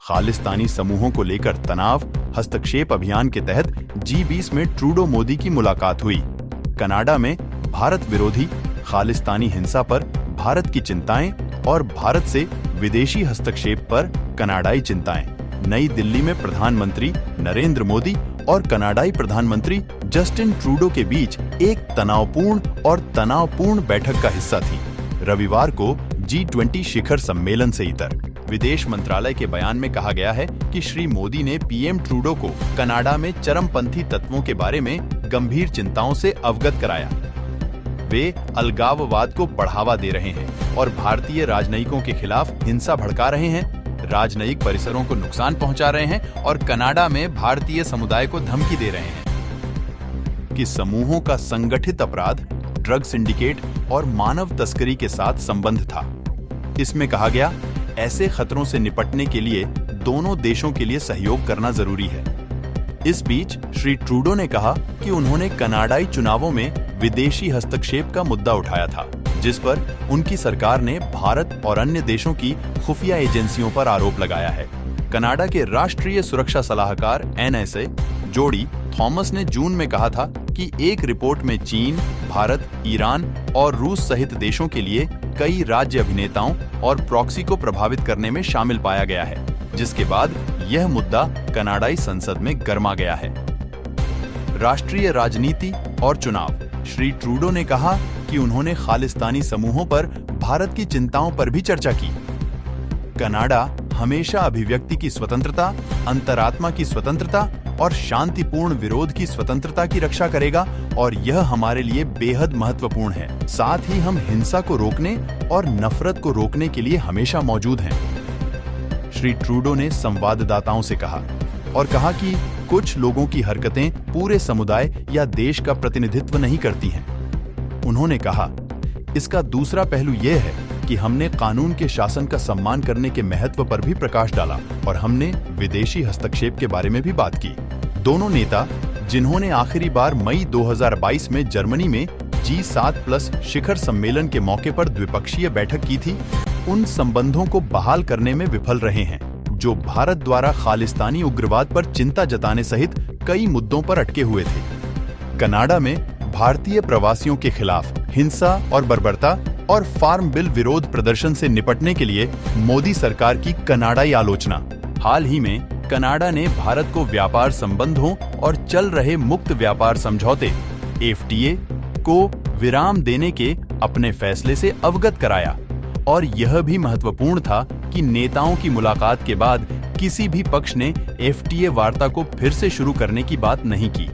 खालिस्तानी समूहों को लेकर तनाव हस्तक्षेप अभियान के तहत G20 में ट्रूडो मोदी की मुलाकात हुई। कनाडा में भारत विरोधी खालिस्तानी हिंसा पर भारत की चिंताएं और भारत से विदेशी हस्तक्षेप पर कनाडाई चिंताएं। नई दिल्ली में प्रधानमंत्री नरेंद्र मोदी और कनाडाई प्रधानमंत्री जस्टिन ट्रूडो के बीच एक तनावपूर्ण बैठक का हिस्सा थी। रविवार को G20 शिखर सम्मेलन से इतर विदेश मंत्रालय के बयान में कहा गया है कि श्री मोदी ने पीएम ट्रूडो को कनाडा में चरमपंथी तत्वों के बारे में गंभीर चिंताओं से अवगत कराया। वे अलगाववाद को बढ़ावा दे रहे हैं और भारतीय राजनयिकों के खिलाफ हिंसा भड़का रहे हैं, राजनयिक परिसरों को नुकसान पहुंचा रहे हैं और कनाडा में भारतीय समुदाय को धमकी दे रहे हैं कि समूहों का संगठित अपराध, ड्रग सिंडिकेट और मानव तस्करी के साथ संबंध था। इसमें कहा गया, ऐसे खतरों से निपटने के लिए दोनों देशों के लिए सहयोग करना जरूरी है। इस बीच श्री ट्रूडो ने कहा कि उन्होंने कनाडाई चुनावों में विदेशी हस्तक्षेप का मुद्दा उठाया था, जिस पर उनकी सरकार ने भारत और अन्य देशों की खुफिया एजेंसियों पर आरोप लगाया है। कनाडा के राष्ट्रीय सुरक्षा सलाहकार NSA जोडी थॉमस ने जून में कहा था कि एक रिपोर्ट में चीन, भारत, ईरान और रूस सहित देशों के लिए कई राज्य अभिनेताओं और प्रॉक्सी को प्रभावित करने में शामिल पाया गया है, जिसके बाद यह मुद्दा कनाडाई संसद में गरमा गया है। राष्ट्रीय राजनीति और चुनाव। श्री ट्रूडो ने कहा कि उन्होंने खालिस्तानी समूहों पर भारत की चिंताओं पर भी चर्चा की। कनाडा हमेशा अभिव्यक्ति की स्वतंत्रता, अंतरात्मा की स्वतंत्रता और शांतिपूर्ण विरोध की स्वतंत्रता की रक्षा करेगा और यह हमारे लिए बेहद महत्वपूर्ण है। साथ ही हम हिंसा को रोकने और नफरत को रोकने के लिए हमेशा मौजूद हैं। श्री ट्रूडो ने संवाददाताओं से कहा कि कुछ लोगों की हरकतें पूरे समुदाय या देश का प्रतिनिधित्व नहीं करती हैं। उन्होंने कहा, इसका दूसरा पहलू यह है कि हमने कानून के शासन का सम्मान करने के महत्व पर भी प्रकाश डाला और हमने विदेशी हस्तक्षेप के बारे में भी बात की। दोनों नेता, जिन्होंने आखिरी बार मई 2022 में जर्मनी में G7+ शिखर सम्मेलन के मौके पर द्विपक्षीय बैठक की थी, उन संबंधों को बहाल करने में विफल रहे हैं, जो भारत द्वारा खालिस्तानी उग्रवाद पर चिंता जताने सहित कई मुद्दों पर अटके हुए थे। कनाडा में भारतीय प्रवासियों के खिलाफ हिंसा और बर्बरता और फार्म बिल विरोध प्रदर्शन से निपटने के लिए मोदी सरकार की कनाडाई आलोचना। हाल ही में कनाडा ने भारत को व्यापार संबंधों और चल रहे मुक्त व्यापार समझौते FTA को विराम देने के अपने फैसले से अवगत कराया और यह भी महत्वपूर्ण था कि नेताओं की मुलाकात के बाद किसी भी पक्ष ने FTA वार्ता को फिर से शुरू करने की बात नहीं की।